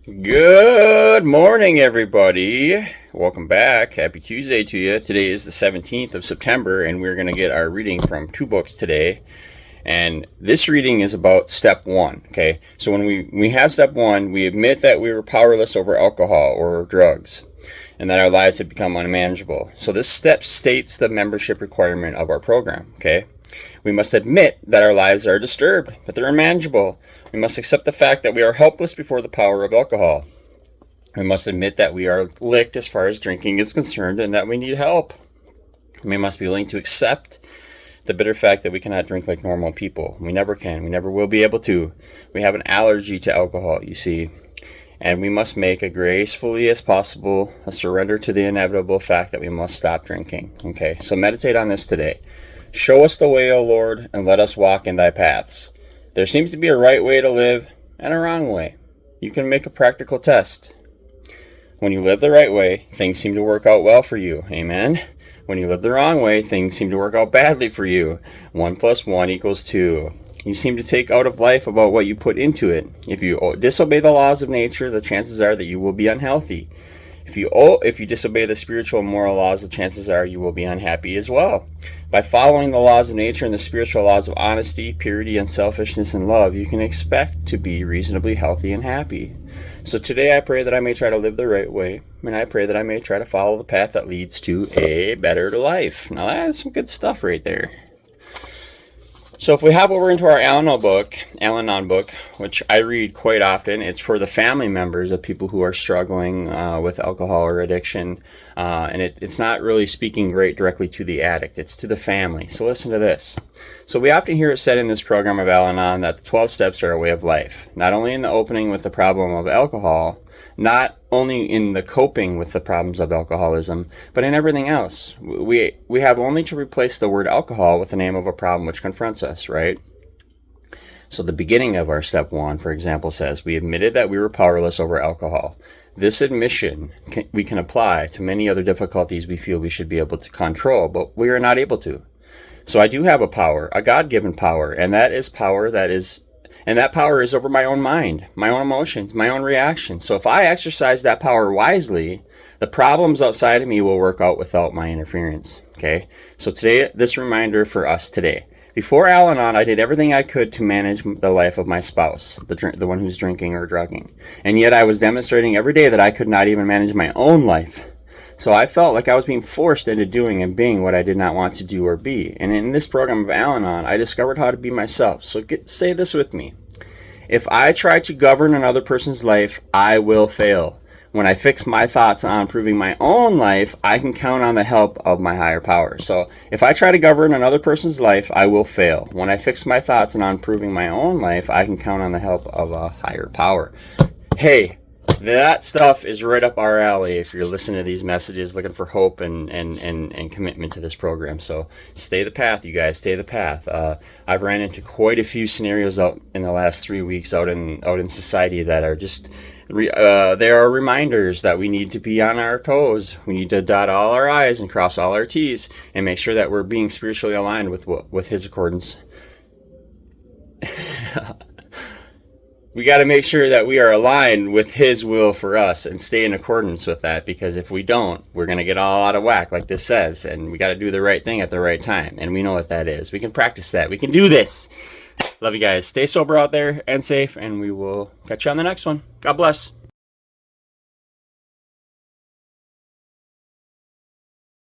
Good morning, everybody. Welcome back. Happy Tuesday to you. Today is the 17th of September, and we're going to get our reading from two books today. And this reading is about step one. Okay, so when we have step one, we admit that we were powerless over alcohol or drugs, and that our lives have become unmanageable. So this step states the membership requirement of our program. Okay. We must admit that our lives are disturbed, that they're unmanageable. We must accept the fact that we are helpless before the power of alcohol. We must admit that we are licked as far as drinking is concerned and that we need help. We must be willing to accept the bitter fact that we cannot drink like normal people. We never can. We never will be able to. We have an allergy to alcohol, you see. And we must make as gracefully as possible a surrender to the inevitable fact that we must stop drinking. Okay, so meditate on this today. Show us the way, O Lord, and let us walk in thy paths. There seems to be a right way to live and a wrong way. You can make a practical test. When you live the right way, things seem to work out well for you. Amen? When you live the wrong way, things seem to work out badly for you. 1 + 1 = 2. You seem to take out of life about what you put into it. If you disobey the laws of nature, the chances are that you will be unhealthy. If you disobey the spiritual and moral laws, the chances are you will be unhappy as well. By following the laws of nature and the spiritual laws of honesty, purity, unselfishness, and love, you can expect to be reasonably healthy and happy. So today I pray that I may try to live the right way, and I pray that I may try to follow the path that leads to a better life. Now that's some good stuff right there. So if we hop over into our Al-Anon book, which I read quite often, it's for the family members of people who are struggling with alcohol or addiction, and it's not really speaking directly to the addict, it's to the family. So listen to this. So we often hear it said in this program of Al-Anon that the 12 steps are a way of life, not only in the opening with the problem of alcohol, not only in the coping with the problems of alcoholism, but in everything else. We have only to replace the word alcohol with the name of a problem which confronts us, right? So the beginning of our step one, for example, says, we admitted that we were powerless over alcohol. This admission we can apply to many other difficulties we feel we should be able to control, but we are not able to. So I do have a power, a God-given power, and that power is over my own mind, my own emotions, my own reactions. So if I exercise that power wisely, the problems outside of me will work out without my interference. Okay? So today, this reminder for us today. Before Al-Anon, I did everything I could to manage the life of my spouse, the one who's drinking or drugging. And yet I was demonstrating every day that I could not even manage my own life. So I felt like I was being forced into doing and being what I did not want to do or be. And in this program of Al-Anon, I discovered how to be myself. So say this with me. If I try to govern another person's life, I will fail. When I fix my thoughts on improving my own life, I can count on the help of my higher power. So if I try to govern another person's life, I will fail. When I fix my thoughts on improving my own life, I can count on the help of a higher power. Hey, that stuff is right up our alley if you're listening to these messages, looking for hope and commitment to this program. So stay the path, you guys. Stay the path. I've ran into quite a few scenarios out in the last 3 weeks out in society that are just there are reminders that we need to be on our toes. We need to dot all our I's and cross all our T's and make sure that we're being spiritually aligned with His accordance. We got to make sure that we are aligned with His will for us and stay in accordance with that, because if we don't, we're going to get all out of whack like this says, and we got to do the right thing at the right time, and we know what that is. We can practice that. We can do this. Love you guys. Stay sober out there and safe, and we will catch you on the next one. God bless.